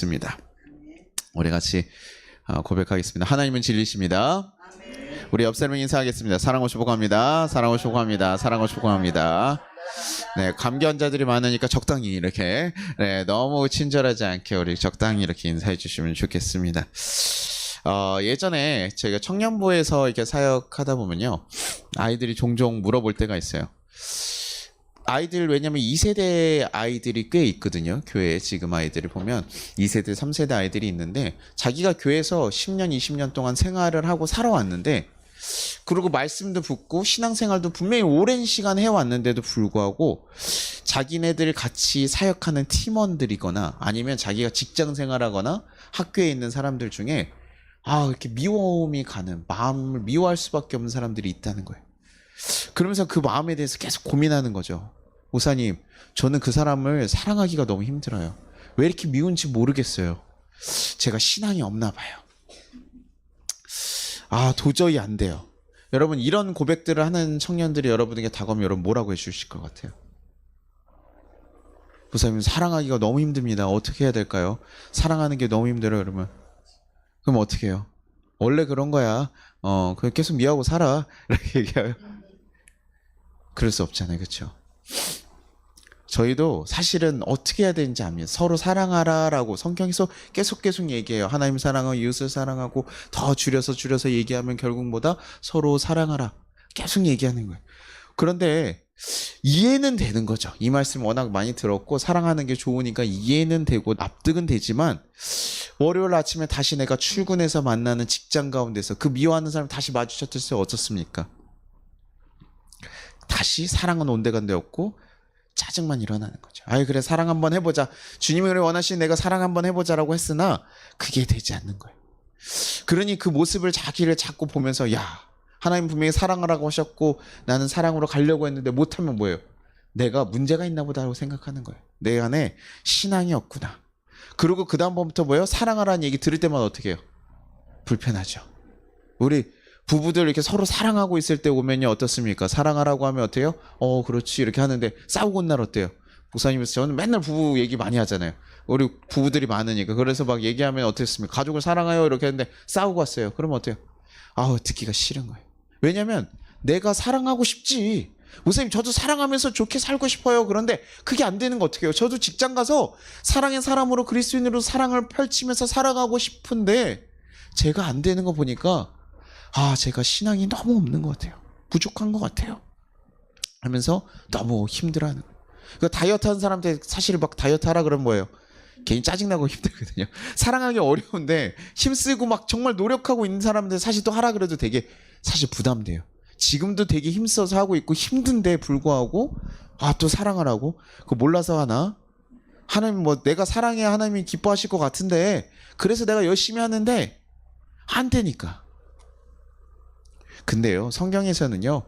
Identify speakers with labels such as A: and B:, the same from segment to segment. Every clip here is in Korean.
A: 습니다. 우리 같이 고백하겠습니다. 하나님은 진리십니다. 우리 옆 사람 인사하겠습니다. 사랑하고 축복합니다. 사랑하고 축복합니다. 사랑하고 축복합니다. 네, 감기 환자들이 많으니까 적당히 이렇게 너무 친절하지 않게 우리 적당히 이렇게 인사해 주시면 좋겠습니다. 예전에 저희가 청년부에서 이렇게 사역하다 보면요, 아이들이 종종 물어볼 때가 있어요. 아이들, 왜냐면 2세대 아이들이 꽤 있거든요. 교회에 지금 아이들을 보면 2세대, 3세대 아이들이 있는데, 자기가 교회에서 10년, 20년 동안 생활을 하고 살아왔는데, 그리고 말씀도 듣고 신앙생활도 분명히 오랜 시간 해왔는데도 불구하고 자기네들 같이 사역하는 팀원들이거나 아니면 자기가 직장 생활하거나 학교에 있는 사람들 중에 이렇게 미움이 가는, 마음을 미워할 수밖에 없는 사람들이 있다는 거예요. 그러면서 그 마음에 대해서 계속 고민하는 거죠. 목사님, 저는 그 사람을 사랑하기가 너무 힘들어요. 왜 이렇게 미운지 모르겠어요. 제가 신앙이 없나 봐요. 도저히 안 돼요. 여러분, 이런 고백들을 하는 청년들이 여러분에게 다가오면 여러분 뭐라고 해주실 것 같아요? 목사님, 사랑하기가 너무 힘듭니다. 어떻게 해야 될까요? 사랑하는 게 너무 힘들어요. 여러분, 그럼 어떻게 해요? 원래 그런 거야. 그냥 계속 미워하고 살아. 이렇게 얘기해요. 그럴 수 없잖아요. 그렇죠? 저희도 사실은 어떻게 해야 되는지 압니다. 서로 사랑하라라고 성경에서 계속 얘기해요. 하나님 사랑하고 이웃을 사랑하고, 더 줄여서 얘기하면 결국 뭐다? 서로 사랑하라. 계속 얘기하는 거예요. 그런데 이해는 되는 거죠. 이 말씀 워낙 많이 들었고 사랑하는 게 좋으니까 이해는 되고 납득은 되지만, 월요일 아침에 다시 내가 출근해서 만나는 직장 가운데서 그 미워하는 사람 다시 마주쳤을 때 어떻습니까? 다시 사랑은 온데간데 없고 짜증만 일어나는 거죠. 그래, 사랑 한번 해보자. 주님이 그래 원하시는 내가 사랑 한번 해보자라고 했으나 그게 되지 않는 거예요. 그러니 그 모습을 자기를 자꾸 보면서, 하나님 분명히 사랑하라고 하셨고 나는 사랑으로 가려고 했는데 못하면 뭐예요? 내가 문제가 있나 보다라고 생각하는 거예요. 내 안에 신앙이 없구나. 그리고 그 다음부터 뭐예요? 사랑하라는 얘기 들을 때마다 어떻게 해요? 불편하죠. 우리 부부들 이렇게 서로 사랑하고 있을 때 오면요, 어떻습니까? 사랑하라고 하면 어때요? 그렇지, 이렇게 하는데 싸우고 온 날 어때요? 목사님께서 저는 맨날 부부 얘기 많이 하잖아요. 우리 부부들이 많으니까. 그래서 막 얘기하면 어땠습니까? 가족을 사랑해요 이렇게 했는데 싸우고 왔어요. 그러면 어때요? 듣기가 싫은 거예요. 왜냐면 내가 사랑하고 싶지. 목사님, 저도 사랑하면서 좋게 살고 싶어요. 그런데 그게 안 되는 거 어떻게 해요? 저도 직장 가서 사랑의 사람으로, 그리스도인으로 사랑을 펼치면서 살아가고 싶은데 제가 안 되는 거 보니까 제가 신앙이 너무 없는 것 같아요. 부족한 것 같아요. 하면서 너무 힘들어하는 거예요. 그 다이어트 하는 사람한테 사실 막 다이어트 하라 그러면 뭐예요? 괜히 짜증나고 힘들거든요. 사랑하기 어려운데 힘쓰고 막 정말 노력하고 있는 사람들 사실 또 하라 그래도 되게 사실 부담돼요. 지금도 되게 힘써서 하고 있고 힘든데 불구하고 또 사랑하라고? 그거 몰라서 하나? 하나님 내가 사랑해야 하나님이 기뻐하실 것 같은데 그래서 내가 열심히 하는데 안 되니까. 근데요, 성경에서는요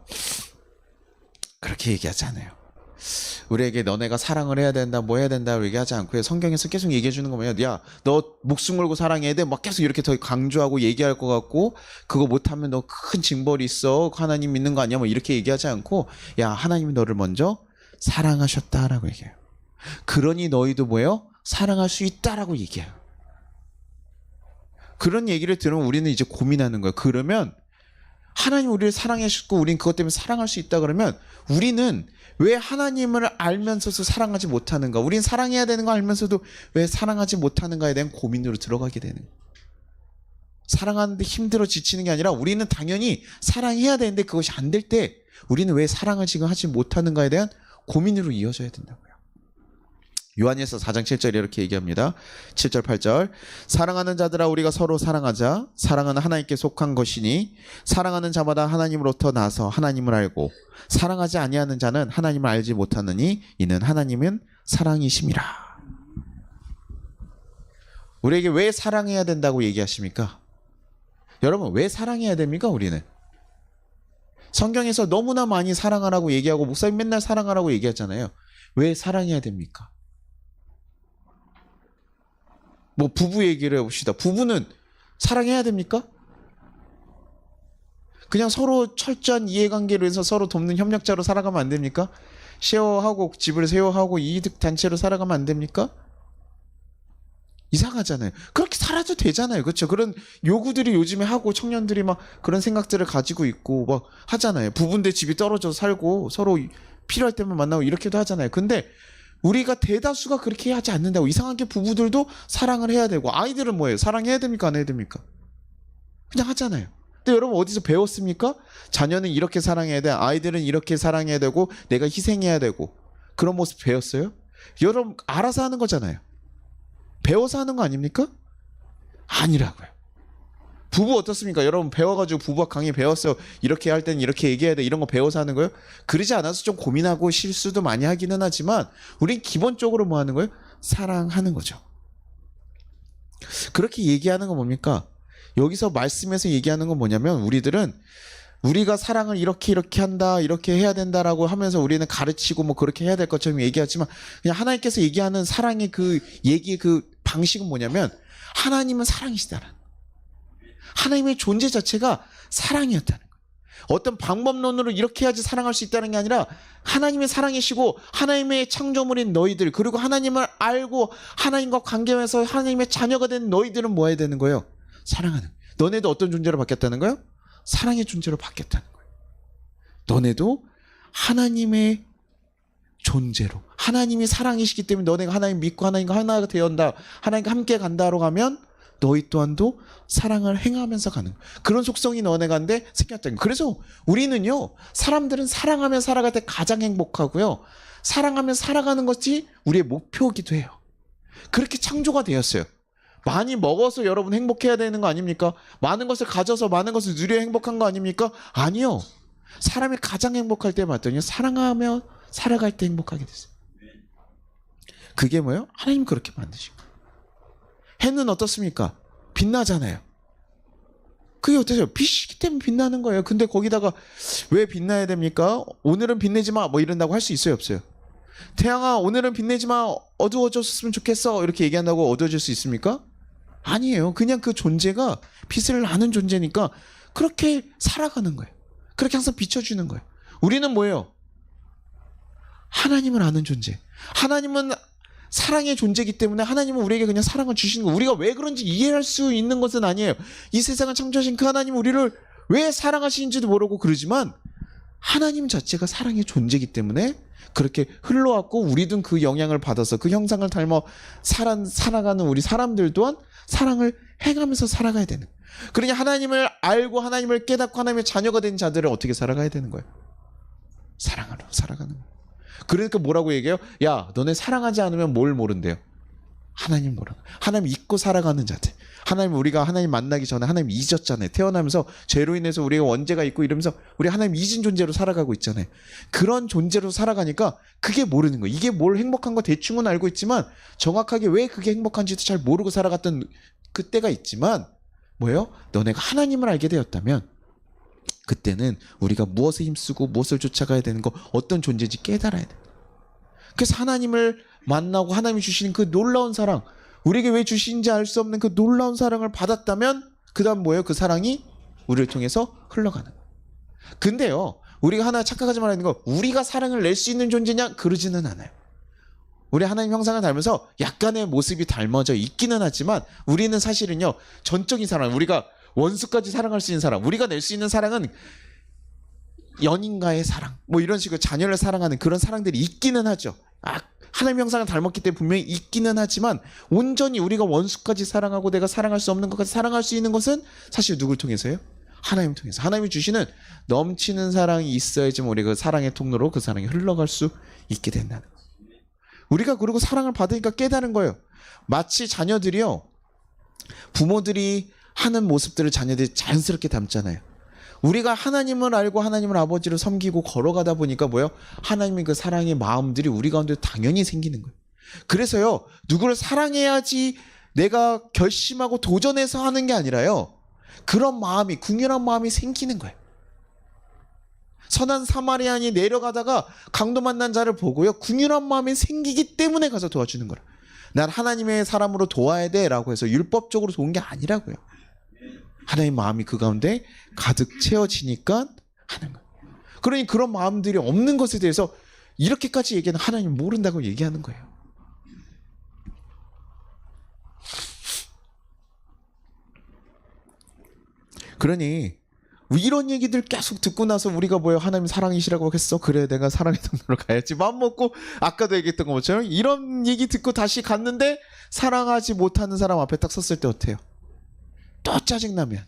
A: 그렇게 얘기하지 않아요. 우리에게 너네가 사랑을 해야 된다, 뭐 해야 된다 얘기하지 않고요. 성경에서 계속 얘기해 주는 거 뭐예요? 너 목숨 걸고 사랑해야 돼. 막 계속 이렇게 더 강조하고 얘기할 것 같고, 그거 못하면 너 큰 징벌이 있어. 하나님 믿는 거 아니야? 뭐 이렇게 얘기하지 않고, 하나님이 너를 먼저 사랑하셨다라고 얘기해요. 그러니 너희도 뭐예요? 사랑할 수 있다라고 얘기해요. 그런 얘기를 들으면 우리는 이제 고민하는 거예요. 그러면 하나님 우리를 사랑해 주시고 우린 그것 때문에 사랑할 수 있다 그러면 우리는 왜 하나님을 알면서도 사랑하지 못하는가? 우린 사랑해야 되는 거 알면서도 왜 사랑하지 못하는가에 대한 고민으로 들어가게 되는 거예요. 사랑하는데 힘들어 지치는 게 아니라 우리는 당연히 사랑해야 되는데 그것이 안 될 때 우리는 왜 사랑을 지금 하지 못하는가에 대한 고민으로 이어져야 된다고요. 요한일서 4장 7절에 이렇게 얘기합니다. 7절 8절. 사랑하는 자들아, 우리가 서로 사랑하자. 사랑은 하나님께 속한 것이니 사랑하는 자마다 하나님으로부터 나서 하나님을 알고, 사랑하지 아니하는 자는 하나님을 알지 못하느니 이는 하나님은 사랑이심이라. 우리에게 왜 사랑해야 된다고 얘기하십니까? 여러분, 왜 사랑해야 됩니까? 우리는 성경에서 너무나 많이 사랑하라고 얘기하고 목사님 맨날 사랑하라고 얘기하잖아요. 왜 사랑해야 됩니까? 부부 얘기를 해봅시다. 부부는 사랑해야 됩니까? 그냥 서로 철저한 이해관계로 해서 서로 돕는 협력자로 살아가면 안 됩니까? 쉐어하고 집을 쉐어하고 이익 단체로 살아가면 안 됩니까? 이상하잖아요. 그렇게 살아도 되잖아요. 그렇죠? 그런 요구들이 요즘에 하고 청년들이 막 그런 생각들을 가지고 있고 막 하잖아요. 부부인데 집이 떨어져서 살고 서로 필요할 때만 만나고 이렇게도 하잖아요. 근데 우리가 대다수가 그렇게 하지 않는다고. 이상하게 부부들도 사랑을 해야 되고 아이들은 뭐예요? 사랑해야 됩니까? 안 해야 됩니까? 그냥 하잖아요. 근데 여러분 어디서 배웠습니까? 자녀는 이렇게 사랑해야 돼. 아이들은 이렇게 사랑해야 되고 내가 희생해야 되고 그런 모습 배웠어요? 여러분 알아서 하는 거잖아요. 배워서 하는 거 아닙니까? 아니라고요. 부부 어떻습니까? 여러분 배워가지고 부부와 강의 배웠어요. 이렇게 할 때는 이렇게 얘기해야 돼. 이런 거 배워서 하는 거예요? 그러지 않아서 좀 고민하고 실수도 많이 하기는 하지만 우린 기본적으로 뭐 하는 거예요? 사랑하는 거죠. 그렇게 얘기하는 건 뭡니까? 여기서 말씀에서 얘기하는 건 뭐냐면 우리들은 우리가 사랑을 이렇게 한다, 이렇게 해야 된다라고 하면서 우리는 가르치고 뭐 그렇게 해야 될 것처럼 얘기하지만 그냥 하나님께서 얘기하는 사랑의 그 얘기의 그 방식은 뭐냐면 하나님은 사랑이시다라는 거예요. 하나님의 존재 자체가 사랑이었다는 거예요. 어떤 방법론으로 이렇게 해야지 사랑할 수 있다는 게 아니라 하나님의 사랑이시고 하나님의 창조물인 너희들 그리고 하나님을 알고 하나님과 관계하면서 하나님의 자녀가 된 너희들은 뭐 해야 되는 거예요? 사랑하는. 너네도 어떤 존재로 바뀌었다는 거예요? 사랑의 존재로 바뀌었다는 거예요. 너네도 하나님의 존재로 하나님이 사랑이시기 때문에 너네가 하나님 믿고 하나님과 하나가 되었다. 하나님과 함께 간다로 가면 너희 또한도 사랑을 행하면서 가는 그런 속성이 너네가 한데 생겼다는 거예요. 그래서 우리는요. 사람들은 사랑하며 살아갈 때 가장 행복하고요. 사랑하며 살아가는 것이 우리의 목표이기도 해요. 그렇게 창조가 되었어요. 많이 먹어서 여러분 행복해야 되는 거 아닙니까? 많은 것을 가져서 많은 것을 누려야 행복한 거 아닙니까? 아니요. 사람이 가장 행복할 때 맞더니 사랑하며 살아갈 때 행복하게 됐어요. 그게 뭐예요? 하나님 그렇게 만드신 거예요. 해는 어떻습니까? 빛나잖아요. 그게 어떠세요? 빛이기 때문에 빛나는 거예요. 근데 거기다가 왜 빛나야 됩니까? 오늘은 빛내지 마 뭐 이런다고 할 수 있어요? 없어요? 태양아 오늘은 빛내지 마 어두워졌으면 좋겠어 이렇게 얘기한다고 어두워질 수 있습니까? 아니에요. 그냥 그 존재가 빛을 아는 존재니까 그렇게 살아가는 거예요. 그렇게 항상 비춰주는 거예요. 우리는 뭐예요? 하나님을 아는 존재. 하나님은 사랑의 존재이기 때문에 하나님은 우리에게 그냥 사랑을 주시는 거예요. 우리가 왜 그런지 이해할 수 있는 것은 아니에요. 이 세상을 창조하신 그 하나님은 우리를 왜 사랑하시는지도 모르고 그러지만 하나님 자체가 사랑의 존재이기 때문에 그렇게 흘러왔고 우리도 그 영향을 받아서 그 형상을 닮아 살아가는 우리 사람들 또한 사랑을 행하면서 살아가야 되는 거예요. 그러니 하나님을 알고 하나님을 깨닫고 하나님의 자녀가 된 자들은 어떻게 살아가야 되는 거예요? 사랑으로 살아가는 거예요. 그러니까 뭐라고 얘기해요? 야 너네 사랑하지 않으면 뭘 모른대요? 하나님 모르는 거예요. 하나님 잊고 살아가는 자들. 하나님 우리가 하나님 만나기 전에 하나님 잊었잖아요. 태어나면서 죄로 인해서 우리가 원죄가 있고 이러면서 우리 하나님 잊은 존재로 살아가고 있잖아요. 그런 존재로 살아가니까 그게 모르는 거예요. 이게 뭘 행복한 거 대충은 알고 있지만 정확하게 왜 그게 행복한지도 잘 모르고 살아갔던 그때가 있지만 뭐예요? 너네가 하나님을 알게 되었다면 그때는 우리가 무엇에 힘쓰고 무엇을 쫓아가야 되는 거 어떤 존재인지 깨달아야 돼요. 그래서 하나님을 만나고 하나님이 주시는 그 놀라운 사랑 우리에게 왜 주신지 알 수 없는 그 놀라운 사랑을 받았다면 그 다음 뭐예요? 그 사랑이 우리를 통해서 흘러가는 거예요. 근데요 우리가 하나 착각하지 말아야 하는 거 우리가 사랑을 낼 수 있는 존재냐? 그러지는 않아요. 우리 하나님 형상을 닮아서 약간의 모습이 닮아져 있기는 하지만 우리는 사실은요 전적인 사랑 우리가 원수까지 사랑할 수 있는 사랑 우리가 낼 수 있는 사랑은 연인과의 사랑 뭐 이런 식으로 자녀를 사랑하는 그런 사랑들이 있기는 하죠. 하나님 형상을 닮았기 때문에 분명히 있기는 하지만 온전히 우리가 원수까지 사랑하고 내가 사랑할 수 없는 것까지 사랑할 수 있는 것은 사실 누굴 통해서요? 하나님 통해서. 하나님이 주시는 넘치는 사랑이 있어야지 우리가 그 사랑의 통로로 그 사랑이 흘러갈 수 있게 된다는 거예요. 우리가 그리고 사랑을 받으니까 깨달은 거예요. 마치 자녀들이요 부모들이 하는 모습들을 자녀들이 자연스럽게 담잖아요. 우리가 하나님을 알고 하나님을 아버지를 섬기고 걸어가다 보니까 뭐예요? 하나님의 그 사랑의 마음들이 우리 가운데 당연히 생기는 거예요. 그래서요 누구를 사랑해야지 내가 결심하고 도전해서 하는 게 아니라요 그런 마음이 궁휼한 마음이 생기는 거예요. 선한 사마리아인이 내려가다가 강도 만난 자를 보고요 궁휼한 마음이 생기기 때문에 가서 도와주는 거라. 난 하나님의 사람으로 도와야 돼 라고 해서 율법적으로 도운 게 아니라고요. 하나님의 마음이 그 가운데 가득 채워지니까 하는 거예요. 그러니 그런 마음들이 없는 것에 대해서 이렇게까지 얘기하는 하나님 모른다고 얘기하는 거예요. 그러니 이런 얘기들 계속 듣고 나서 우리가 뭐예요? 하나님 사랑이시라고 했어? 그래, 내가 사랑의 통로로 가야지. 마음 먹고 아까도 얘기했던 것처럼 이런 얘기 듣고 다시 갔는데 사랑하지 못하는 사람 앞에 딱 섰을 때 어때요? 또 짜증나면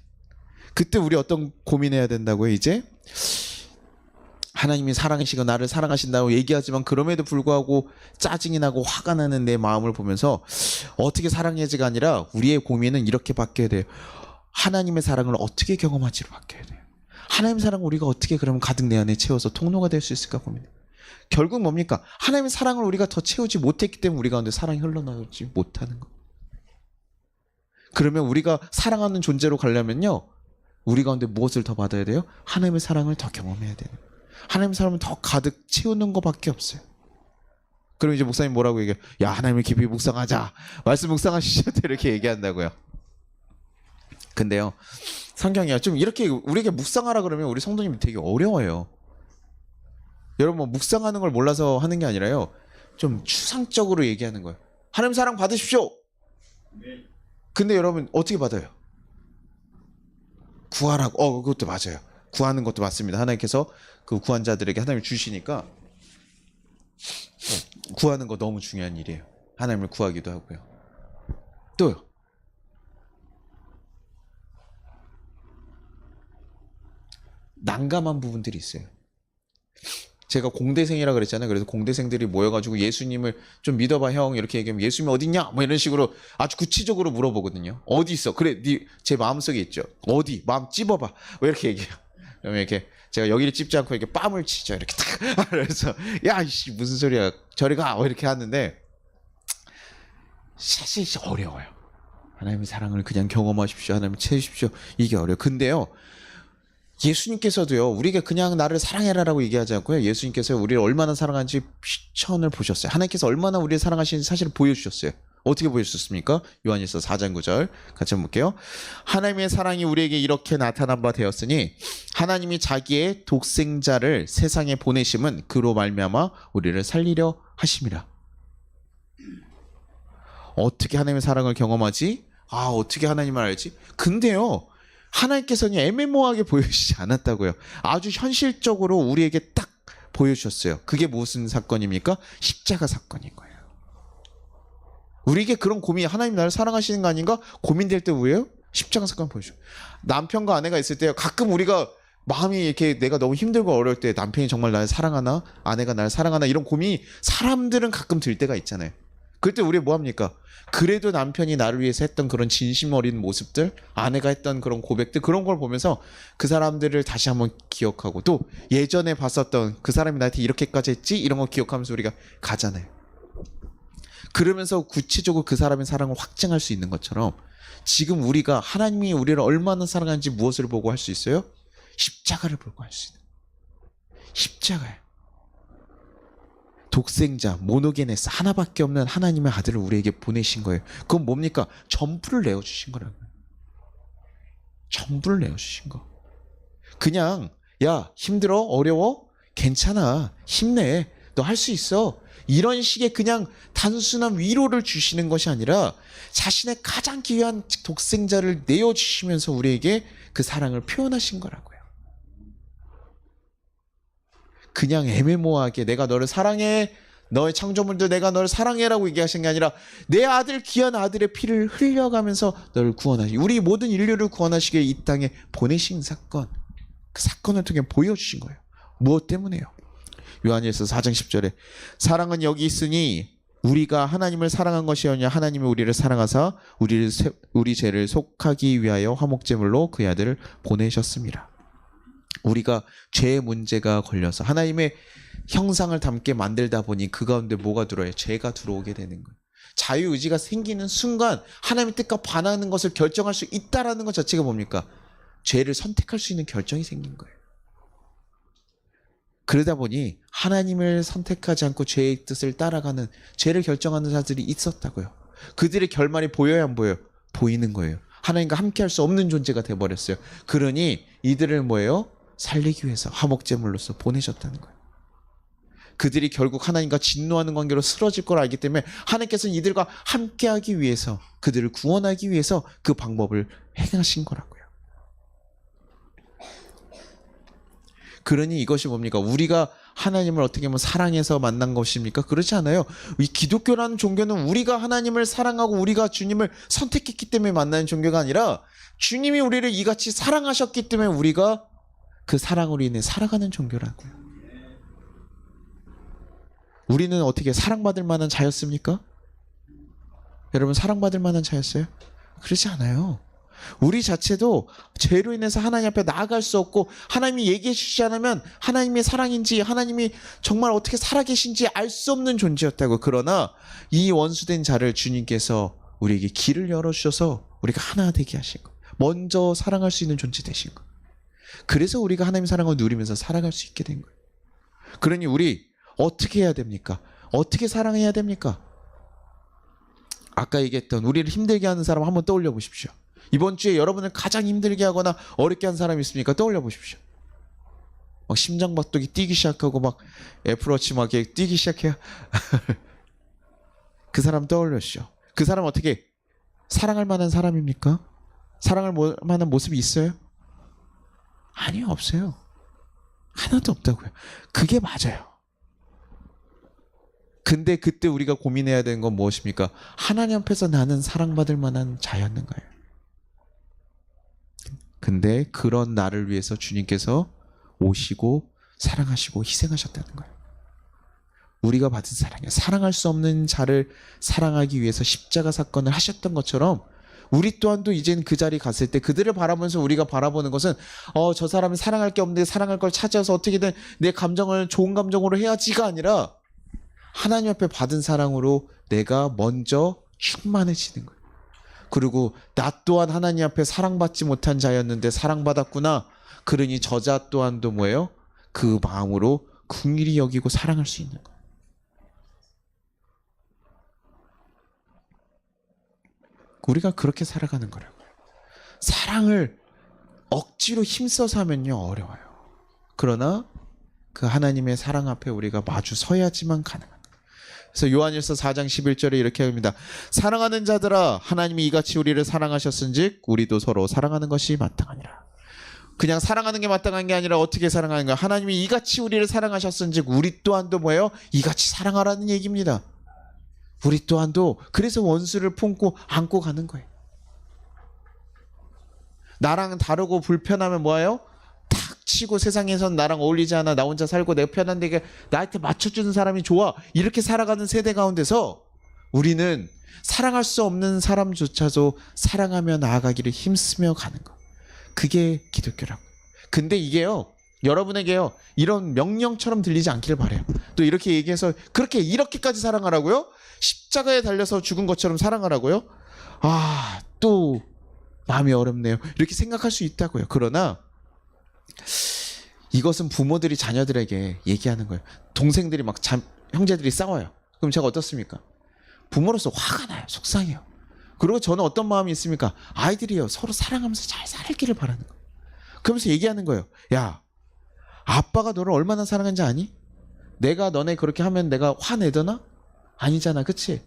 A: 그때 우리 어떤 고민해야 된다고요? 이제 하나님이 사랑이시고 나를 사랑하신다고 얘기하지만 그럼에도 불구하고 짜증이 나고 화가 나는 내 마음을 보면서 어떻게 사랑해야지가 아니라 우리의 고민은 이렇게 바뀌어야 돼요. 하나님의 사랑을 어떻게 경험하지로 바뀌어야 돼요. 하나님의 사랑을 우리가 어떻게 그러면 가득 내 안에 채워서 통로가 될 수 있을까 고민해요. 결국 뭡니까? 하나님의 사랑을 우리가 더 채우지 못했기 때문에 우리 가운데 사랑이 흘러나오지 못하는 거. 그러면 우리가 사랑하는 존재로 가려면요, 우리 가운데 무엇을 더 받아야 돼요? 하나님의 사랑을 더 경험해야 돼요. 하나님의 사랑을 더 가득 채우는 것밖에 없어요. 그럼 이제 목사님 뭐라고 얘기해요? 야, 하나님을 깊이 묵상하자. 말씀 묵상하시죠. 이렇게 얘기한다고요. 근데요, 성경이요, 좀 이렇게 우리에게 묵상하라 그러면 우리 성도님이 되게 어려워요. 여러분, 뭐 묵상하는 걸 몰라서 하는 게 아니라요, 좀 추상적으로 얘기하는 거예요. 하나님 사랑 받으십시오. 근데 여러분 어떻게 받아요? 구하라고. 그것도 맞아요. 구하는 것도 맞습니다. 하나님께서 그 구한 자들에게 하나님을 주시니까 구하는 거 너무 중요한 일이에요. 하나님을 구하기도 하고요. 또요, 난감한 부분들이 있어요. 제가 공대생이라 그랬잖아요. 그래서 공대생들이 모여가지고 예수님을 좀 믿어봐 형 이렇게 얘기하면 예수님 어딨냐? 뭐 이런 식으로 아주 구체적으로 물어보거든요. 어디 있어? 그래, 제 마음속에 있죠. 어디? 마음 찝어봐. 뭐 이렇게 얘기해요. 그러면 이렇게 제가 여기를 찝지 않고 이렇게 뺨을 치죠. 이렇게 탁. 그래서 야, 이씨 무슨 소리야? 저리 가. 뭐 이렇게 하는데 사실 어려워요. 하나님의 사랑을 그냥 경험하십시오. 하나님을 채우십시오. 이게 어려워요. 근데요, 예수님께서도요, 우리가 그냥 나를 사랑해라라고 얘기하지 않고요, 예수님께서 우리를 얼마나 사랑하는지 시천을 보셨어요. 하나님께서 얼마나 우리를 사랑하시는지 사실을 보여주셨어요. 어떻게 보여주셨습니까? 요한일서 4장 9절 같이 한번 볼게요. 하나님의 사랑이 우리에게 이렇게 나타난 바 되었으니 하나님이 자기의 독생자를 세상에 보내심은 그로 말미암아 우리를 살리려 하심이라. 어떻게 하나님의 사랑을 경험하지? 어떻게 하나님을 알지? 근데요, 하나님께서는 애매모호하게 보여주시지 않았다고요. 아주 현실적으로 우리에게 딱 보여주셨어요. 그게 무슨 사건입니까? 십자가 사건인 거예요. 우리에게 그런 고민, 하나님 나를 사랑하시는 거 아닌가? 고민될 때 왜요? 십자가 사건 보여줘. 남편과 아내가 있을 때 가끔 우리가 마음이 이렇게 내가 너무 힘들고 어려울 때 남편이 정말 나를 사랑하나? 아내가 나를 사랑하나? 이런 고민이 사람들은 가끔 들 때가 있잖아요. 그때 우리 뭐 합니까? 그래도 남편이 나를 위해서 했던 그런 진심 어린 모습들, 아내가 했던 그런 고백들, 그런 걸 보면서 그 사람들을 다시 한번 기억하고, 또 예전에 봤었던 그 사람이 나한테 이렇게까지 했지? 이런 거 기억하면서 우리가 가잖아요. 그러면서 구체적으로 그 사람의 사랑을 확증할 수 있는 것처럼 지금 우리가 하나님이 우리를 얼마나 사랑하는지 무엇을 보고 할 수 있어요? 십자가를 보고 할 수 있는 거예요. 십자가예요. 독생자 모노게네스 하나밖에 없는 하나님의 아들을 우리에게 보내신 거예요. 그건 뭡니까? 전부를 내어주신 거라고요. 전부를 내어주신 거. 그냥 야, 힘들어? 어려워? 괜찮아. 힘내. 너 할 수 있어. 이런 식의 그냥 단순한 위로를 주시는 것이 아니라 자신의 가장 귀한 독생자를 내어주시면서 우리에게 그 사랑을 표현하신 거라고요. 그냥 애매모호하게 내가 너를 사랑해, 너의 창조물들 내가 너를 사랑해라고 얘기하신 게 아니라 내 아들, 귀한 아들의 피를 흘려가면서 너를 구원하시, 우리 모든 인류를 구원하시기에 이 땅에 보내신 사건, 그 사건을 통해 보여주신 거예요. 무엇 때문에요? 요한일서 4장 10절에 사랑은 여기 있으니 우리가 하나님을 사랑한 것이 아니라 하나님이 우리를 사랑하사 우리 죄를 속하기 위하여 화목제물로 그의 아들을 보내셨습니다. 우리가 죄의 문제가 걸려서 하나님의 형상을 담게 만들다 보니 그 가운데 뭐가 들어와요? 죄가 들어오게 되는 거예요. 자유의지가 생기는 순간 하나님의 뜻과 반하는 것을 결정할 수 있다라는 것 자체가 뭡니까? 죄를 선택할 수 있는 결정이 생긴 거예요. 그러다 보니 하나님을 선택하지 않고 죄의 뜻을 따라가는, 죄를 결정하는 자들이 있었다고요. 그들의 결말이 보여야 안 보여요? 보이는 거예요. 하나님과 함께 할 수 없는 존재가 돼버렸어요. 그러니 이들을 뭐예요? 살리기 위해서 화목제물로서 보내셨다는 거예요. 그들이 결국 하나님과 진노하는 관계로 쓰러질 걸 알기 때문에 하나님께서는 이들과 함께하기 위해서, 그들을 구원하기 위해서 그 방법을 행하신 거라고요. 그러니 이것이 뭡니까? 우리가 하나님을 어떻게 보면 사랑해서 만난 것입니까? 그렇지 않아요. 이 기독교라는 종교는 우리가 하나님을 사랑하고 우리가 주님을 선택했기 때문에 만나는 종교가 아니라 주님이 우리를 이같이 사랑하셨기 때문에 우리가 그 사랑으로 인해 살아가는 종교라고요. 우리는 어떻게 사랑받을 만한 자였습니까? 여러분 사랑받을 만한 자였어요? 그렇지 않아요. 우리 자체도 죄로 인해서 하나님 앞에 나아갈 수 없고 하나님이 얘기해 주시지 않으면 하나님의 사랑인지 하나님이 정말 어떻게 살아계신지 알 수 없는 존재였다고. 그러나 이 원수된 자를 주님께서 우리에게 길을 열어주셔서 우리가 하나 되게 하신 거. 먼저 사랑할 수 있는 존재 되신 거. 그래서 우리가 하나님의 사랑을 누리면서 살아갈 수 있게 된 거예요. 그러니 우리 어떻게 해야 됩니까? 어떻게 사랑해야 됩니까? 아까 얘기했던 우리를 힘들게 하는 사람 한번 떠올려 보십시오. 이번 주에 여러분을 가장 힘들게 하거나 어렵게 한 사람이 있습니까? 떠올려 보십시오. 막 심장박동이 뛰기 시작하고 막 애플워치 막 이렇게 뛰기 시작해요. 그 사람 떠올려주시오. 그 사람 어떻게 사랑할 만한 사람입니까? 사랑할 만한 모습이 있어요? 아니요, 없어요. 하나도 없다고요. 그게 맞아요. 근데 그때 우리가 고민해야 되는 건 무엇입니까? 하나님 앞에서 나는 사랑받을 만한 자였는가요? 근데 그런 나를 위해서 주님께서 오시고 사랑하시고 희생하셨다는 거예요. 우리가 받은 사랑이에요. 사랑할 수 없는 자를 사랑하기 위해서 십자가 사건을 하셨던 것처럼 우리 또한도 이젠 그 자리에 갔을 때 그들을 바라보면서 우리가 바라보는 것은 저 사람이 사랑할 게 없는데 사랑할 걸 찾아서 어떻게든 내 감정을 좋은 감정으로 해야지가 아니라 하나님 앞에 받은 사랑으로 내가 먼저 충만해지는 거예요. 그리고 나 또한 하나님 앞에 사랑받지 못한 자였는데 사랑받았구나. 그러니 저자 또한도 뭐예요? 그 마음으로 긍휼히 여기고 사랑할 수 있는 거예요. 우리가 그렇게 살아가는 거라고요. 사랑을 억지로 힘써서 하면요 어려워요. 그러나 그 하나님의 사랑 앞에 우리가 마주 서야지만 가능합니다. 그래서 요한일서 4장 11절에 이렇게 합니다. 사랑하는 자들아 하나님이 이같이 우리를 사랑하셨은즉 우리도 서로 사랑하는 것이 마땅하니라. 그냥 사랑하는 게 마땅한 게 아니라 어떻게 사랑하는 거야? 하나님이 이같이 우리를 사랑하셨은즉 우리 또한도 뭐예요? 이같이 사랑하라는 얘기입니다. 우리 또한도 그래서 원수를 품고 안고 가는 거예요. 나랑 다르고 불편하면 뭐예요? 탁 치고 세상에선 나랑 어울리지 않아. 나 혼자 살고 내가 편한데 나한테 맞춰주는 사람이 좋아. 이렇게 살아가는 세대 가운데서 우리는 사랑할 수 없는 사람조차도 사랑하며 나아가기를 힘쓰며 가는 거. 그게 기독교라고. 근데 이게요. 여러분에게요. 이런 명령처럼 들리지 않기를 바라요. 또 이렇게 얘기해서 이렇게까지 사랑하라고요? 십자가에 달려서 죽은 것처럼 사랑하라고요? 또 마음이 어렵네요. 이렇게 생각할 수 있다고요. 그러나 이것은 부모들이 자녀들에게 얘기하는 거예요. 동생들이 막 형제들이 싸워요. 그럼 제가 어떻습니까? 부모로서 화가 나요. 속상해요. 그리고 저는 어떤 마음이 있습니까? 아이들이요. 서로 사랑하면서 잘 살기를 바라는 거예요. 그러면서 얘기하는 거예요. 야, 아빠가 너를 얼마나 사랑하는지 아니? 내가 너네 그렇게 하면 내가 화내더나? 아니잖아. 그치?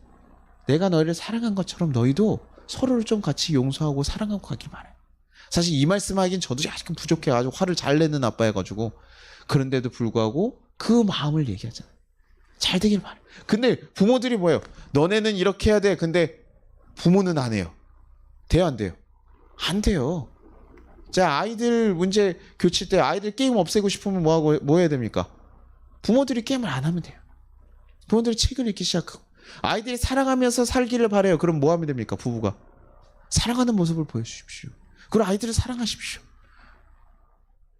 A: 내가 너희를 사랑한 것처럼 너희도 서로를 좀 같이 용서하고 사랑하고 가길 바래. 사실 이 말씀하기엔 저도 약간 부족해요. 아주 화를 잘 내는 아빠여가지고. 그런데도 불구하고 그 마음을 얘기하잖아요. 잘 되길 바래. 근데 부모들이 뭐예요? 너네는 이렇게 해야 돼. 근데 부모는 안 해요. 돼요, 안 돼요? 안 돼요. 자, 아이들 문제 교칠 때 아이들 게임 없애고 싶으면 뭐 해야 됩니까? 부모들이 게임을 안 하면 돼요. 부모들이 책을 읽기 시작하고 아이들이 사랑하면서 살기를 바래요. 그럼 뭐 하면 됩니까? 부부가 사랑하는 모습을 보여주십시오. 그리고 아이들을 사랑하십시오.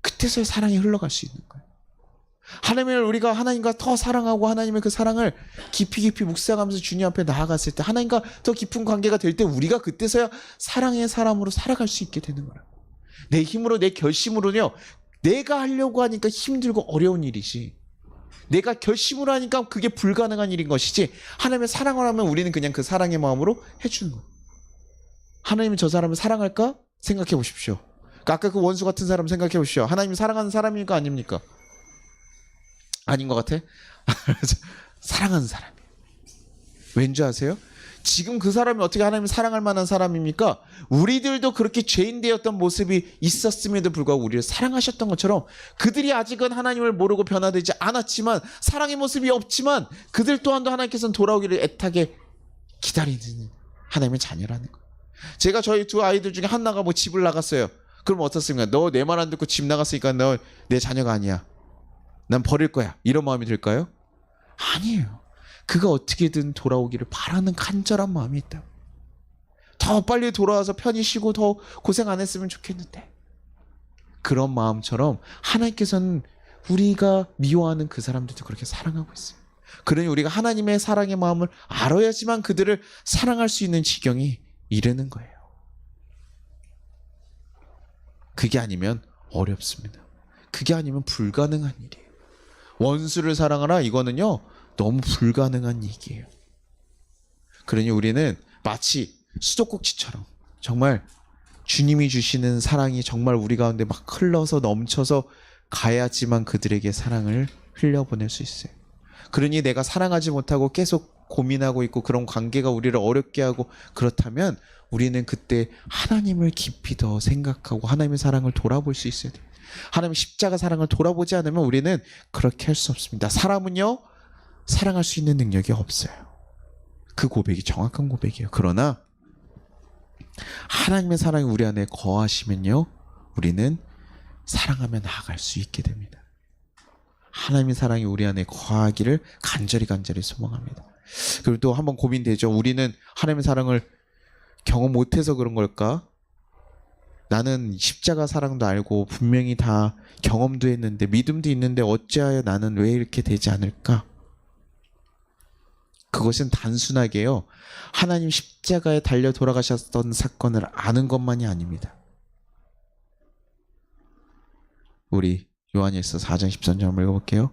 A: 그때서야 사랑이 흘러갈 수 있는 거예요. 하나님을 우리가 하나님과 더 사랑하고 하나님의 그 사랑을 깊이 묵상하면서 주님 앞에 나아갔을 때 하나님과 더 깊은 관계가 될 때 우리가 그때서야 사랑의 사람으로 살아갈 수 있게 되는 거예요. 내 힘으로 내 결심으로요. 내가 하려고 하니까 힘들고 어려운 일이지. 내가 결심을 하니까 그게 불가능한 일인 것이지 하나님의 사랑을 하면 우리는 그냥 그 사랑의 마음으로 해주는 거예요. 하나님이 저 사람을 사랑할까? 생각해 보십시오. 아까 그 원수 같은 사람 생각해 보십시오. 하나님이 사랑하는 사람입니까? 아닙니까? 아닌 것 같아? 사랑하는 사람이에요. 왠지 아세요? 지금 그 사람이 어떻게 하나님을 사랑할 만한 사람입니까? 우리들도 그렇게 죄인 되었던 모습이 있었음에도 불구하고 우리를 사랑하셨던 것처럼 그들이 아직은 하나님을 모르고 변화되지 않았지만 사랑의 모습이 없지만 그들 또한도 하나님께서는 돌아오기를 애타게 기다리는 하나님의 자녀라는 거예요. 제가 저희 두 아이들 중에 하나가 뭐 집을 나갔어요. 그럼 어떻습니까? 너 내 말 안 듣고 집 나갔으니까 너 내 자녀가 아니야. 난 버릴 거야. 이런 마음이 들까요? 아니에요. 그가 어떻게든 돌아오기를 바라는 간절한 마음이 있다. 더 빨리 돌아와서 편히 쉬고 더 고생 안 했으면 좋겠는데. 그런 마음처럼 하나님께서는 우리가 미워하는 그 사람들도 그렇게 사랑하고 있어요. 그러니 우리가 하나님의 사랑의 마음을 알아야지만 그들을 사랑할 수 있는 지경이 이르는 거예요. 그게 아니면 어렵습니다. 그게 아니면 불가능한 일이에요. 원수를 사랑하라, 이거는요 너무 불가능한 얘기예요. 그러니 우리는 마치 수도꼭지처럼 정말 주님이 주시는 사랑이 정말 우리 가운데 막 흘러서 넘쳐서 가야지만 그들에게 사랑을 흘려보낼 수 있어요. 그러니 내가 사랑하지 못하고 계속 고민하고 있고 그런 관계가 우리를 어렵게 하고 그렇다면 우리는 그때 하나님을 깊이 더 생각하고 하나님의 사랑을 돌아볼 수 있어야 돼요. 하나님의 십자가 사랑을 돌아보지 않으면 우리는 그렇게 할 수 없습니다. 사람은요 사랑할 수 있는 능력이 없어요. 그 고백이 정확한 고백이에요. 그러나 하나님의 사랑이 우리 안에 거하시면요 우리는 사랑하며 나아갈 수 있게 됩니다. 하나님의 사랑이 우리 안에 거하기를 간절히 소망합니다. 그리고 또 한번 고민되죠. 우리는 하나님의 사랑을 경험 못해서 그런 걸까? 나는 십자가 사랑도 알고 분명히 다 경험도 했는데 믿음도 있는데 어찌하여 나는 왜 이렇게 되지 않을까? 그것은 단순하게요 하나님 십자가에 달려 돌아가셨던 사건을 아는 것만이 아닙니다. 우리 요한일서 4장 13절 한번 읽어볼게요.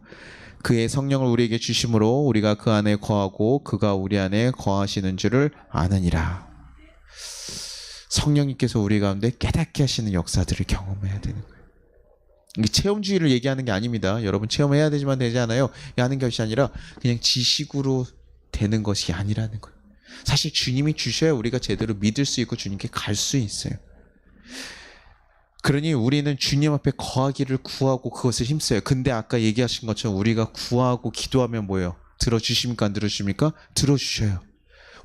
A: 그의 성령을 우리에게 주심으로 우리가 그 안에 거하고 그가 우리 안에 거하시는 줄을 아느니라. 성령님께서 우리 가운데 깨닫게 하시는 역사들을 경험해야 되는 거예요. 이게 체험주의를 얘기하는 게 아닙니다. 여러분 체험해야 되지만 되지 않아요. 하는 것이 아니라 그냥 지식으로 되는 것이 아니라는 거예요. 사실 주님이 주셔야 우리가 제대로 믿을 수 있고 주님께 갈 수 있어요. 그러니 우리는 주님 앞에 거하기를 구하고 그것을 힘써요. 근데 아까 얘기하신 것처럼 우리가 구하고 기도하면 뭐예요? 들어주십니까? 안 들어주십니까? 들어주셔요.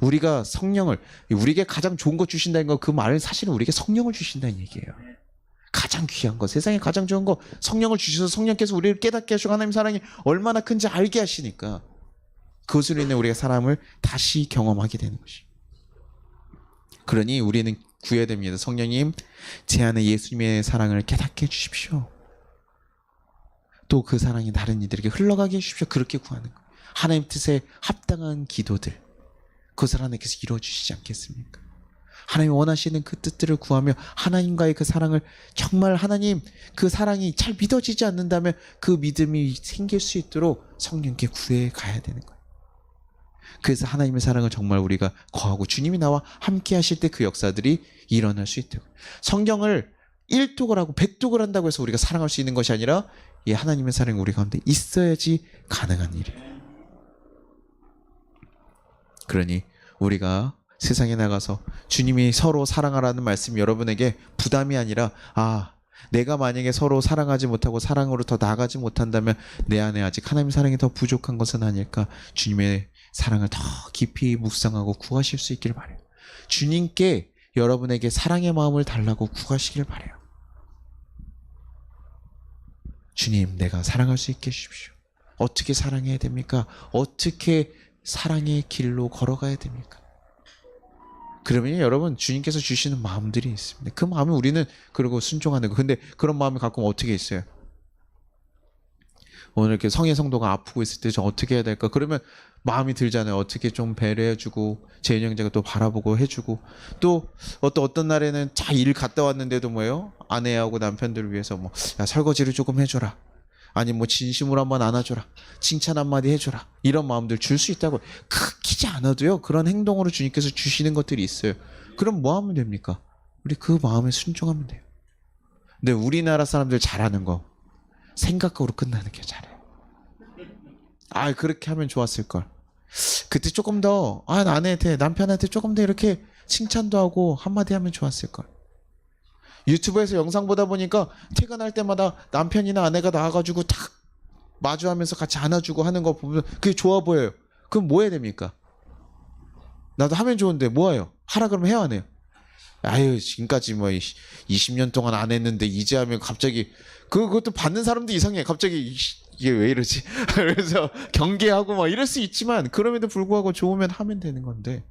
A: 우리가 성령을 우리에게 가장 좋은 거 주신다는 거 그 말은 사실은 우리에게 성령을 주신다는 얘기예요. 가장 귀한 거, 세상에 가장 좋은 거 성령을 주셔서 성령께서 우리를 깨닫게 하시고 하나님 사랑이 얼마나 큰지 알게 하시니까 그것으로 인해 우리가 사람을 다시 경험하게 되는 것이. 그러니 우리는 구해야 됩니다. 성령님, 제 안에 예수님의 사랑을 깨닫게 해주십시오. 또 그 사랑이 다른 이들에게 흘러가게 해주십시오. 그렇게 구하는 거예요. 하나님 뜻에 합당한 기도들, 그것을 하나님께서 이루어주시지 않겠습니까? 하나님 원하시는 그 뜻들을 구하며 하나님과의 그 사랑을 정말 하나님 그 사랑이 잘 믿어지지 않는다면 그 믿음이 생길 수 있도록 성령께 구해 가야 되는 거예요. 그래서 하나님의 사랑을 정말 우리가 거하고 주님이 나와 함께 하실 때 그 역사들이 일어날 수 있도록. 성경을 1독을 하고 100독을 한다고 해서 우리가 사랑할 수 있는 것이 아니라 이 하나님의 사랑이 우리 가운데 있어야지 가능한 일이에요. 그러니 우리가 세상에 나가서 주님이 서로 사랑하라는 말씀이 여러분에게 부담이 아니라 내가 만약에 서로 사랑하지 못하고 사랑으로 더 나아가지 못한다면 내 안에 아직 하나님의 사랑이 더 부족한 것은 아닐까. 주님의 사랑을 더 깊이 묵상하고 구하실 수 있기를 바라요. 주님께 여러분에게 사랑의 마음을 달라고 구하시길 바라요. 주님, 내가 사랑할 수 있게 해주십시오. 어떻게 사랑해야 됩니까? 어떻게 사랑의 길로 걸어가야 됩니까? 그러면 여러분 주님께서 주시는 마음들이 있습니다. 그 마음을 우리는 그러고 순종하는 거. 근데 그런 마음이 가끔 어떻게 있어요? 오늘 이렇게 성의 성도가 아프고 있을 때 좀 어떻게 해야 될까? 그러면 마음이 들잖아요. 어떻게 좀 배려해주고 재윤 형제가 또 바라보고 해주고 또 어떤 날에는 자 일 갔다 왔는데도 뭐예요? 아내하고 남편들을 위해서 뭐 야 설거지를 조금 해줘라. 아니 뭐 진심으로 한번 안아줘라. 칭찬 한마디 해줘라. 이런 마음들 줄 수 있다고. 크지 않아도요. 그런 행동으로 주님께서 주시는 것들이 있어요. 그럼 뭐 하면 됩니까? 우리 그 마음에 순종하면 돼요. 근데 우리나라 사람들 잘하는 거 생각으로 끝나는 게 잘해요. 그렇게 하면 좋았을걸. 그때 조금 더 아내한테 남편한테 조금 더 이렇게 칭찬도 하고 한마디 하면 좋았을 걸. 유튜브에서 영상 보다 보니까 퇴근할 때마다 남편이나 아내가 나와가지고 탁 마주하면서 같이 안아주고 하는 거 보면 그게 좋아 보여요. 그럼 뭐 해야 됩니까? 나도 하면 좋은데 뭐 해요? 하라 그러면 해야 하네요. 아유 지금까지 뭐 20년 동안 안 했는데 이제 하면 갑자기 그것도 받는 사람도 이상해. 갑자기 이게 왜 이러지? 그래서 경계하고 막 이럴 수 있지만 그럼에도 불구하고 좋으면 하면 되는 건데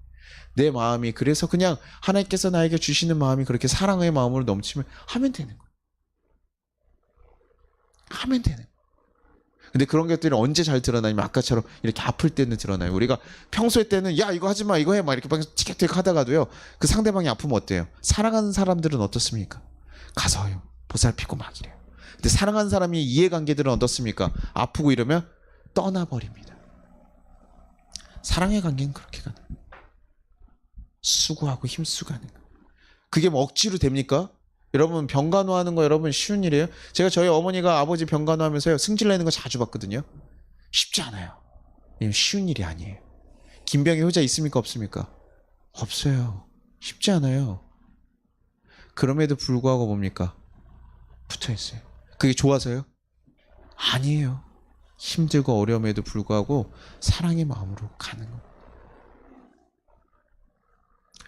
A: 내 마음이 그래서 그냥 하나님께서 나에게 주시는 마음이 그렇게 사랑의 마음으로 넘치면 하면 되는 거예요. 하면 되는 거예요. 근데 그런 것들이 언제 잘 드러나냐면 아까처럼 이렇게 아플 때는 드러나요. 우리가 평소에 때는 야 이거 하지 마 이거 해 막 이렇게 막 티격태격 하다가도요 그 상대방이 아프면 어때요? 사랑하는 사람들은 어떻습니까? 가서요 보살피고 막 이래요. 근데 사랑하는 사람이 이해관계들은 어떻습니까? 아프고 이러면 떠나버립니다. 사랑의 관계는 그렇게 가는 거예요. 수고하고 힘쓰고 하는 거예요. 그게 뭐 억지로 됩니까? 여러분 병간호하는 거 여러분 쉬운 일이에요? 제가 저희 어머니가 아버지 병간호하면서요 승질내는 거 자주 봤거든요. 쉽지 않아요. 쉬운 일이 아니에요. 김병희 효자 있습니까 없습니까? 없어요. 쉽지 않아요. 그럼에도 불구하고 뭡니까? 붙어있어요. 그게 좋아서요? 아니에요. 힘들고 어려움에도 불구하고 사랑의 마음으로 가는 거예요.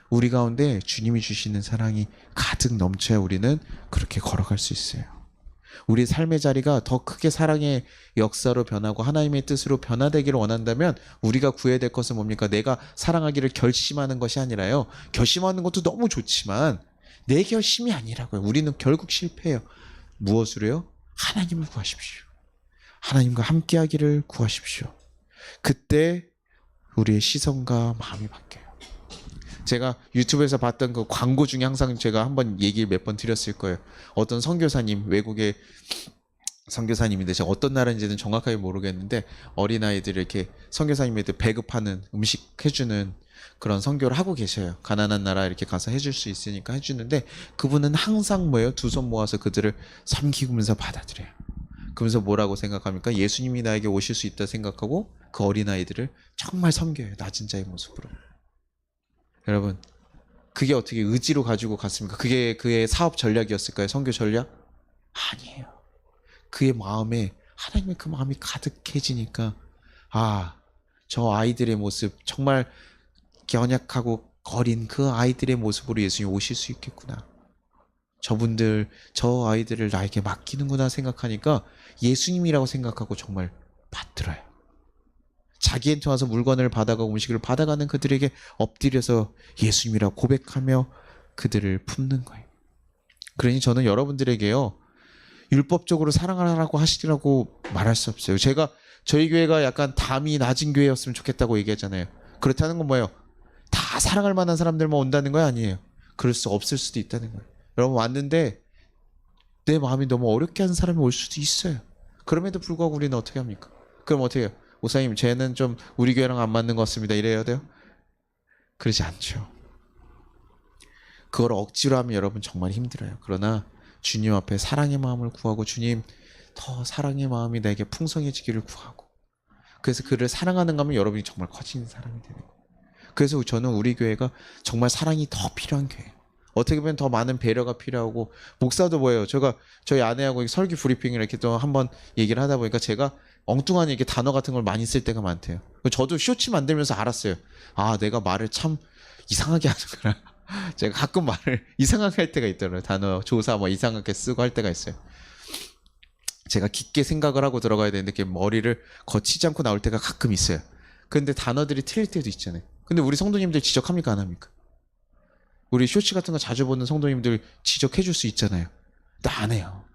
A: 우리 가운데 주님이 주시는 사랑이 가득 넘쳐야 우리는 그렇게 걸어갈 수 있어요. 우리 삶의 자리가 더 크게 사랑의 역사로 변하고 하나님의 뜻으로 변화되기를 원한다면 우리가 구해야 될 것은 뭡니까? 내가 사랑하기를 결심하는 것이 아니라요. 결심하는 것도 너무 좋지만 내 결심이 아니라고요. 우리는 결국 실패해요. 무엇으로요? 하나님을 구하십시오. 하나님과 함께하기를 구하십시오. 그때 우리의 시선과 마음이 바뀌어요. 제가 유튜브에서 봤던 그 광고 중에 항상 제가 한번 얘기를 몇 번 드렸을 거예요. 어떤 선교사님, 외국의 선교사님인데 제가 어떤 나라인지는 정확하게 모르겠는데 어린아이들 이렇게 선교사님한테 배급하는 음식 해주는 그런 선교를 하고 계셔요. 가난한 나라 이렇게 가서 해줄 수 있으니까 해주는데 그분은 항상 뭐예요? 두 손 모아서 그들을 섬기면서 받아들여요. 그러면서 뭐라고 생각합니까? 예수님이 나에게 오실 수 있다 생각하고 그 어린아이들을 정말 섬겨요. 낮은 자의 모습으로. 여러분 그게 어떻게 의지로 가지고 갔습니까? 그게 그의 사업 전략이었을까요? 선교 전략? 아니에요. 그의 마음에 하나님의 그 마음이 가득해지니까 저 아이들의 모습 정말 연약하고 어린 그 아이들의 모습으로 예수님이 오실 수 있겠구나. 저분들 저 아이들을 나에게 맡기는구나 생각하니까 예수님이라고 생각하고 정말 받들어요. 자기한테 와서 물건을 받아가고 음식을 받아가는 그들에게 엎드려서 예수님이라고 고백하며 그들을 품는 거예요. 그러니 저는 여러분들에게요. 율법적으로 사랑하라고 하시라고 말할 수 없어요. 제가 저희 교회가 약간 담이 낮은 교회였으면 좋겠다고 얘기하잖아요. 그렇다는 건 뭐예요? 다 사랑할 만한 사람들만 온다는 거 아니에요. 그럴 수 없을 수도 있다는 거예요. 여러분 왔는데 내 마음이 너무 어렵게 하는 사람이 올 수도 있어요. 그럼에도 불구하고 우리는 어떻게 합니까? 그럼 어떻게 해요? 목사님 쟤는 좀 우리 교회랑 안 맞는 것 같습니다. 이래야 돼요? 그러지 않죠. 그걸 억지로 하면 여러분 정말 힘들어요. 그러나 주님 앞에 사랑의 마음을 구하고 주님 더 사랑의 마음이 내게 풍성해지기를 구하고 그래서 그를 사랑하는 가면 여러분이 정말 커지는 사람이 되는 거예요. 그래서 저는 우리 교회가 정말 사랑이 더 필요한 교회예요. 어떻게 보면 더 많은 배려가 필요하고 목사도 뭐예요? 제가 저희 아내하고 설교 브리핑을 이렇게 또 한번 얘기를 하다 보니까 제가 엉뚱한 이렇게 단어 같은 걸 많이 쓸 때가 많대요. 저도 쇼츠 만들면서 알았어요. 내가 말을 참 이상하게 하는구나. 제가 가끔 말을 이상하게 할 때가 있더라고요. 단어 조사 뭐 이상하게 쓰고 할 때가 있어요. 제가 깊게 생각을 하고 들어가야 되는데 이렇게 머리를 거치지 않고 나올 때가 가끔 있어요. 근데 단어들이 틀릴 때도 있잖아요. 근데 우리 성도님들 지적합니까 안 합니까? 우리 쇼츠 같은 거 자주 보는 성도님들 지적해 줄 수 있잖아요. 근데 안 해요.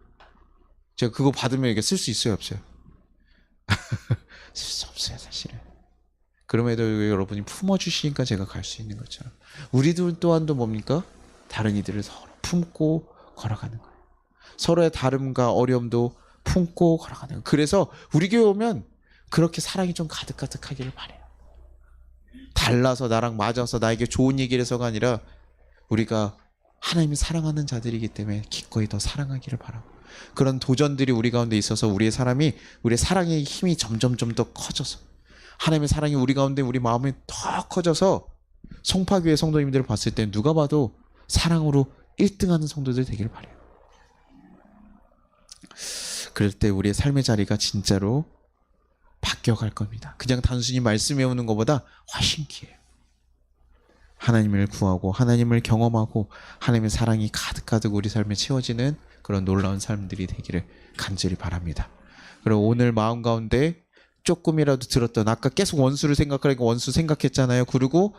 A: 제가 그거 받으면 이게 쓸 수 있어요 없어요? 쓸 수 없어요 사실은. 그럼에도 여러분이 품어주시니까 제가 갈 수 있는 것처럼 우리들 또한도 뭡니까? 다른 이들을 서로 품고 걸어가는 거예요. 서로의 다름과 어려움도 품고 걸어가는 거예요. 그래서 우리 교회 오면 그렇게 사랑이 좀 가득가득하기를 바라요. 달라서 나랑 맞아서 나에게 좋은 얘기를 해서가 아니라 우리가 하나님이 사랑하는 자들이기 때문에 기꺼이 더 사랑하기를 바라고 그런 도전들이 우리 가운데 있어서 우리의 사랑의 힘이 점점 더 커져서 하나님의 사랑이 우리 가운데 우리 마음이 더 커져서 송파교회 성도님들을 봤을 때 누가 봐도 사랑으로 1등하는 성도들 되길 바래요. 그럴 때 우리의 삶의 자리가 진짜로 바뀌어갈 겁니다. 그냥 단순히 말씀 외우는 것보다 훨씬 귀해요. 하나님을 구하고 하나님을 경험하고 하나님의 사랑이 가득가득 우리 삶에 채워지는 그런 놀라운 삶들이 되기를 간절히 바랍니다. 그리고 오늘 마음 가운데 조금이라도 들었던, 아까 계속 원수를 생각하니까 원수 생각했잖아요. 그리고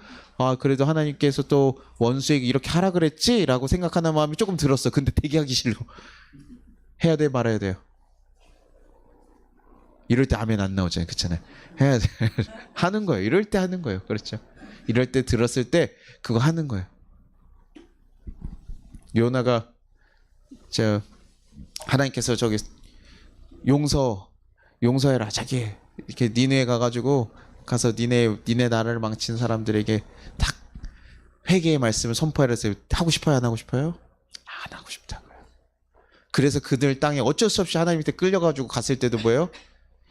A: 그래도 하나님께서 또 원수에게 이렇게 하라 그랬지? 라고 생각하는 마음이 조금 들었어. 근데 되게 하기 싫어. 해야 돼 말아야 돼요? 이럴 때 아멘 안 나오잖아요. 그렇잖아요. 해야 돼. 하는 거예요. 이럴 때 하는 거예요. 그렇죠. 이럴 때 들었을 때 그거 하는 거예요. 요나가 하나님께서 저기 용서해라 자기, 이렇게 니느에 가서 니네 나라를 망친 사람들에게 딱 회개의 말씀을 선포하라 했어요. 하고 싶어요? 안 하고 싶어요? 안 하고 싶다고요. 그래서 그들 땅에 어쩔 수 없이 하나님 밑에 끌려가지고 갔을 때도 뭐예요?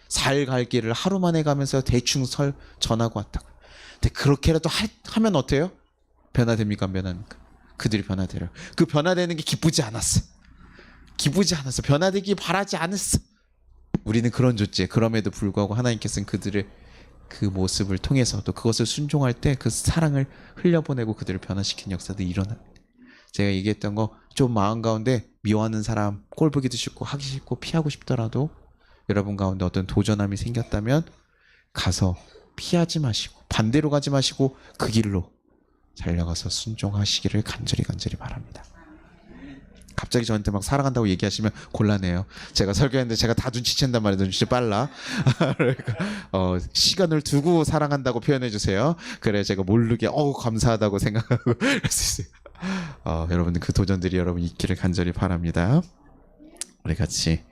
A: 살 갈 길을 하루 만에 가면서 대충 전하고 왔다고. 근데 그렇게라도 하면 어때요? 변화됩니까? 안 변합니까? 그들이 변화되려. 그 변화되는 게 기쁘지 않았어. 변화되기 바라지 않았어. 우리는 그런 존재. 그럼에도 불구하고 하나님께서는 그들의 그 모습을 통해서 또 그것을 순종할 때 그 사랑을 흘려보내고 그들을 변화시키는 역사도 일어납니다. 제가 얘기했던 거, 좀 마음 가운데 미워하는 사람, 꼴 보기도 싫고 하기 싫고 피하고 싶더라도 여러분 가운데 어떤 도전함이 생겼다면 가서 피하지 마시고 반대로 가지 마시고 그 길로 달려가서 순종하시기를 간절히 바랍니다. 갑자기 저한테 막 사랑한다고 얘기하시면 곤란해요. 제가 설교했는데 제가 다 눈치챈단 말이에요. 눈치 빨라. 그러니까 시간을 두고 사랑한다고 표현해 주세요. 그래 제가 모르게 감사하다고 생각하고 그럴 수 있어요. 여러분들 그 도전들이 여러분 있기를 간절히 바랍니다. 우리 같이